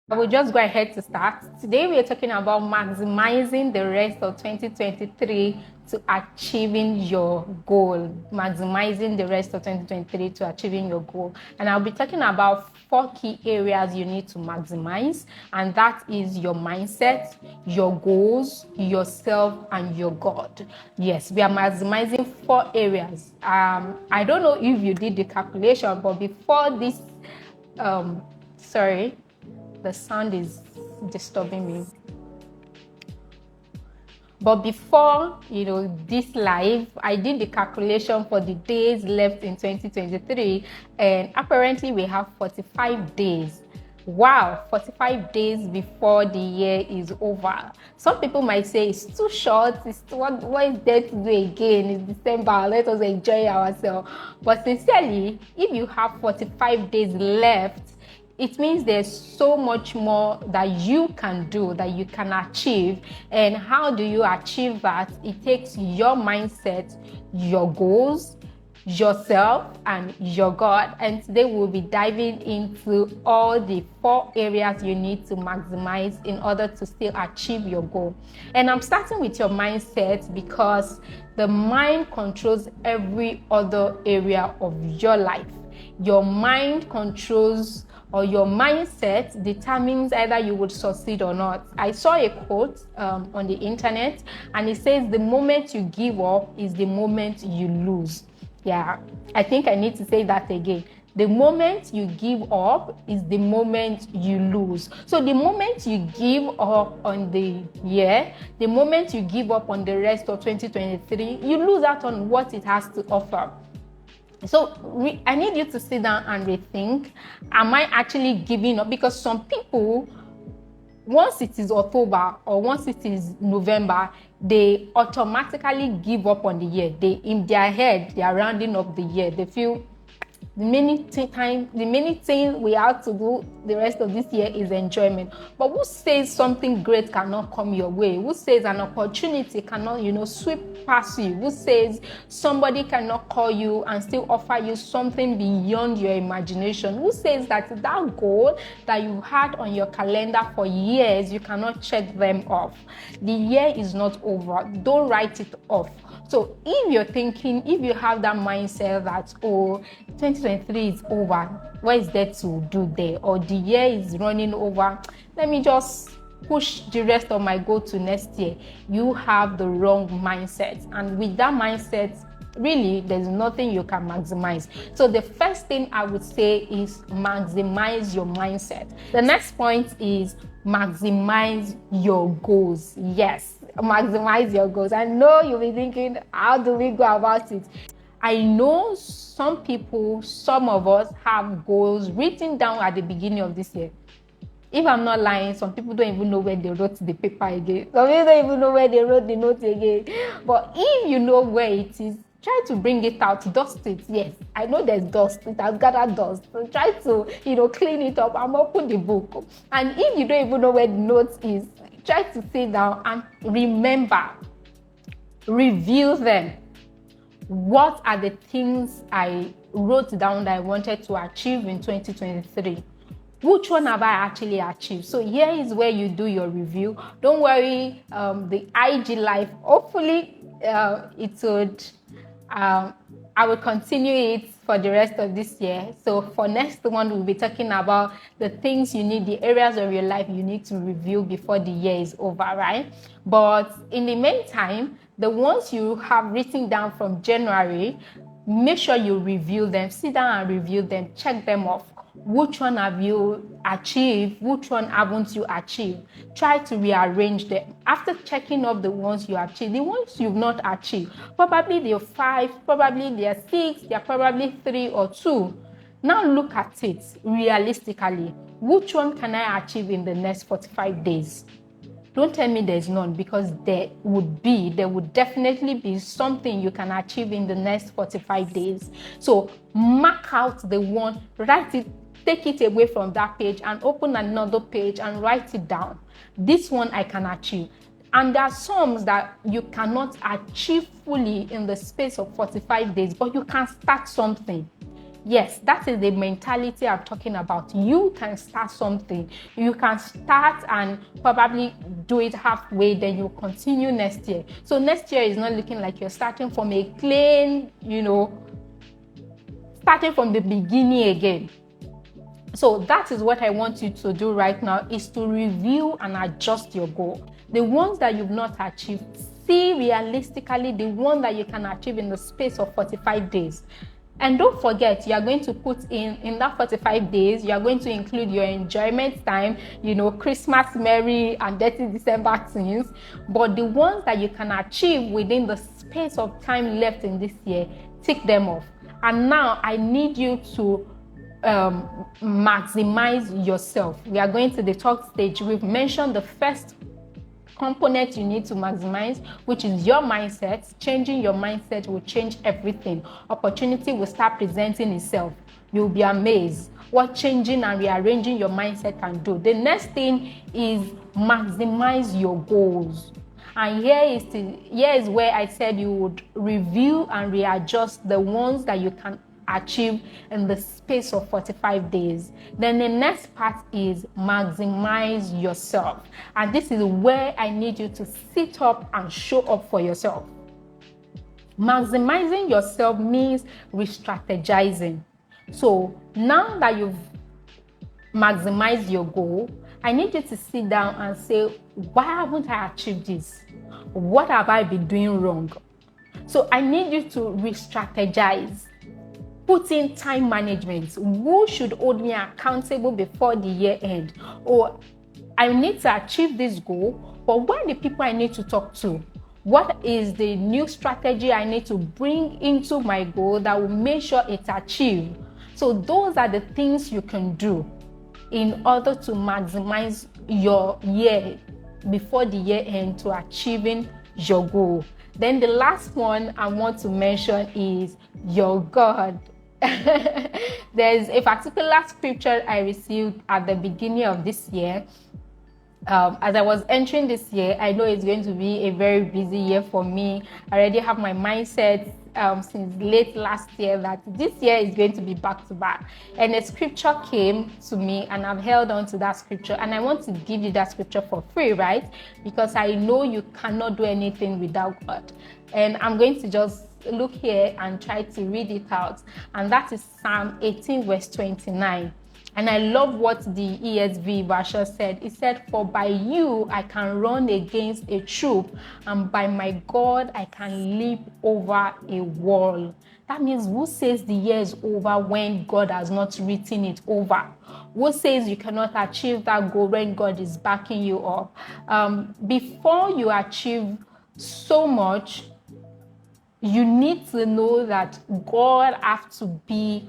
I will just go ahead to start. Today we are talking about maximizing the rest of 2023 to achieving your goal. Maximizing the rest of 2023 to achieving your goal. And I'll be talking about 4 key areas you need to maximize, and that is your mindset, your goals, yourself, and your God. Yes, we are maximizing 4 areas. I don't know if you did the calculation, but before this, sorry, the sound is disturbing me. But before, this live, I did the calculation for the days left in 2023, and apparently we have 45 days. Wow, 45 days before the year is over. Some people might say it's too short. What is there to do again? It's December. Let us enjoy ourselves. But sincerely, if you have 45 days left, it means there's so much more that you can do, that you can achieve. And how do you achieve that? It takes your mindset, your goals, yourself, and your God. And today we'll be diving into all the 4 areas you need to maximize in order to still achieve your goal. And I'm starting with your mindset because the mind controls every other area of your life. Your mind controls, or your mindset determines either you would succeed or not. I saw a quote on the internet, and it says the moment you give up is the moment you lose. Yeah, I think I need to say that again. The moment you give up is the moment you lose. So the moment you give up on the year, the moment you give up on the rest of 2023, you lose out on what it has to offer. So I need you to sit down and rethink, am I actually giving up? Because some people, once it is October or once it is November, they automatically give up on the year. In their head, they are rounding up the year. They feel the many things we have to do the rest of this year is enjoyment. But who says something great cannot come your way? Who says an opportunity cannot, sweep past you? Who says somebody cannot call you and still offer you something beyond your imagination? Who says that goal that you had on your calendar for years, you cannot check them off? The year is not over. Don't write it off. So if you're thinking, if you have that mindset that, 2023 is over, what is there to do there? Or the year is running over, let me just push the rest of my goal to next year. You have the wrong mindset. And with that mindset, really, there's nothing you can maximize. So the first thing I would say is maximize your mindset. The next point is maximize your goals. Yes, maximize your goals. I know you'll be thinking, how do we go about it? I know some of us have goals written down at the beginning of this year. If I'm not lying, some people don't even know where they wrote the paper again. Some people don't even know where they wrote the note again. But if you know where it is, try to bring it out, dust it. Yes, I know there's dust. It has gathered dust. So try to, clean it up and open the book. And if you don't even know where the note is, try to sit down and remember. Review them. What are the things I wrote down that I wanted to achieve in 2023? Which one have I actually achieved? So here is where you do your review. Don't worry, the IG live, hopefully it would, I will continue it for the rest of this year. So for next one, we'll be talking about the things you need, the areas of your life you need to review before the year is over, right? But in the meantime, the ones you have written down from January, make sure you review them, sit down and review them, check them off. Which one have you achieved? Which one haven't you achieved? Try to rearrange them. After checking off the ones you achieved, the ones you've not achieved, probably they're 5, probably they're 6, they're probably 3 or 2. Now look at it realistically. Which one can I achieve in the next 45 days? Don't tell me there's none, because there would definitely be something you can achieve in the next 45 days. So mark out the one, write it, take it away from that page and open another page and write it down. This one I can achieve. And there are some that you cannot achieve fully in the space of 45 days, but you can start something. Yes, that is the mentality I'm talking about. You can start something. You can start and probably do it halfway, then you continue next year. So next year is not looking like you're starting from a clean, starting from the beginning again. So that is what I want you to do right now, is to review and adjust your goal. The ones that you've not achieved, see realistically the one that you can achieve in the space of 45 days. And don't forget, you are going to put in that 45 days, you are going to include your enjoyment time, Christmas, merry and dirty December things. But the ones that you can achieve within the space of time left in this year, tick them off. And now I need you to maximize yourself. We are going to the talk stage. We've mentioned the first component you need to maximize, which is your mindset. Changing your mindset will change everything. Opportunity will start presenting itself. You'll be amazed what changing and rearranging your mindset can do. The next thing is maximize your goals. And here is where I said you would review and readjust the ones that you can achieve in the space of 45 days. Then the next part is maximize yourself. And this is where I need you to sit up and show up for yourself. Maximizing yourself means re-strategizing. So now that you've maximized your goal, I need you to sit down and say, why haven't I achieved this? What have I been doing wrong? So I need you to re-strategize. Put in time management. Who should hold me accountable before the year end? Or I need to achieve this goal, but what are the people I need to talk to? What is the new strategy I need to bring into my goal that will make sure it's achieved? So those are the things you can do in order to maximize your year before the year end to achieving your goal. Then the last one I want to mention is your God. There's a particular scripture I received at the beginning of this year. As I was entering this year, I know it's going to be a very busy year for me. I already have my mindset since late last year that this year is going to be back to back. And a scripture came to me and I've held on to that scripture. And I want to give you that scripture for free, right? Because I know you cannot do anything without God. And I'm going to just look here and try to read it out. And that is Psalm 18 verse 29. And I love what the ESV version said. It said, for by you I can run against a troop, and by my God I can leap over a wall. That means who says the year is over when God has not written it over? Who says you cannot achieve that goal when God is backing you up? Before you achieve so much, you need to know that God has to be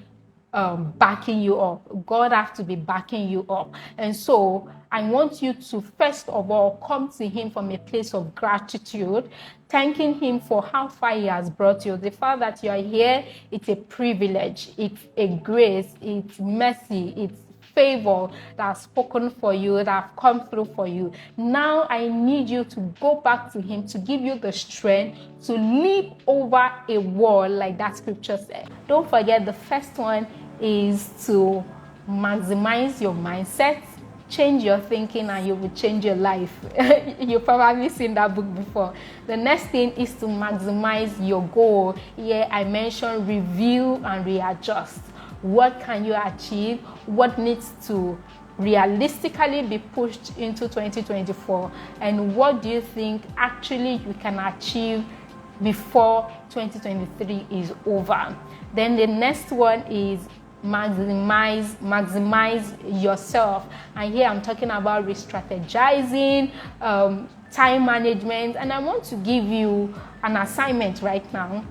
backing you up. God has to be backing you up. And so I want you to first of all come to him from a place of gratitude, thanking him for how far he has brought you. The fact that you are here, it's a privilege, it's a grace, it's mercy, it's favor that has spoken for you, that have come through for you. Now I need you to go back to him to give you the strength to leap over a wall, like that scripture said. Don't forget, the first one is to maximize your mindset, change your thinking, and you will change your life. You've probably seen that book before. The next thing is to maximize your goal. Here I mentioned review and readjust. What can you achieve? What needs to realistically be pushed into 2024? And what do you think actually you can achieve before 2023 is over? Then the next one is maximize yourself. And here I'm talking about re-strategizing, time management. And I want to give you an assignment right now.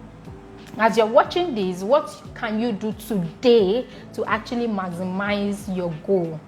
As you're watching this, what can you do today to actually maximize your goal?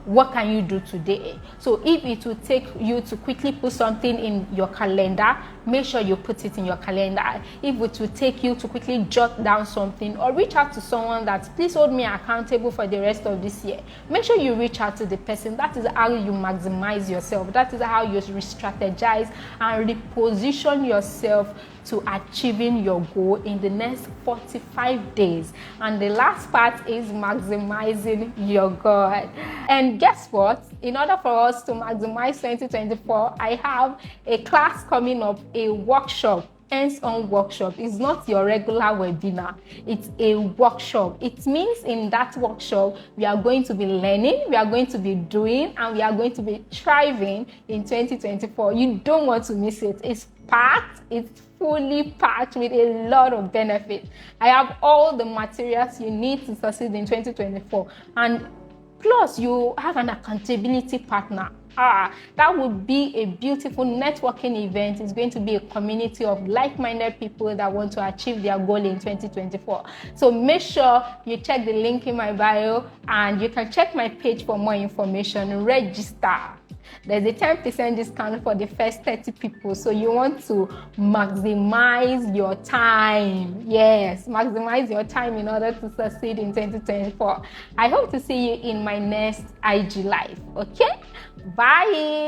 what can you do today? So if it will take you to quickly put something in your calendar, make sure you put it in your calendar. If it will take you to quickly jot down something or reach out to someone that, please hold me accountable for the rest of this year, make sure you reach out to the person. That is how you maximize yourself. That is how you re-strategize and reposition yourself to achieving your goal in the next 45 days. And the last part is maximizing your goal. And guess what? In order for us to maximize 2024, I have a class coming up, a workshop, hands-on workshop. It's not your regular webinar, it's a workshop. It means in that workshop we are going to be learning, we are going to be doing, and we are going to be thriving in 2024. You don't want to miss it. It's packed, it's fully packed with a lot of benefits. I have all the materials you need to succeed in 2024, and plus you have an accountability partner. That would be a beautiful networking event. It's going to be a community of like-minded people that want to achieve their goal in 2024. So make sure you check the link in my bio, and you can check my page for more information. Register. There's a 10% discount for the first 30 people. So you want to maximize your time. Yes, maximize your time in order to succeed in 2024. I hope to see you in my next IG live. Okay? Bye.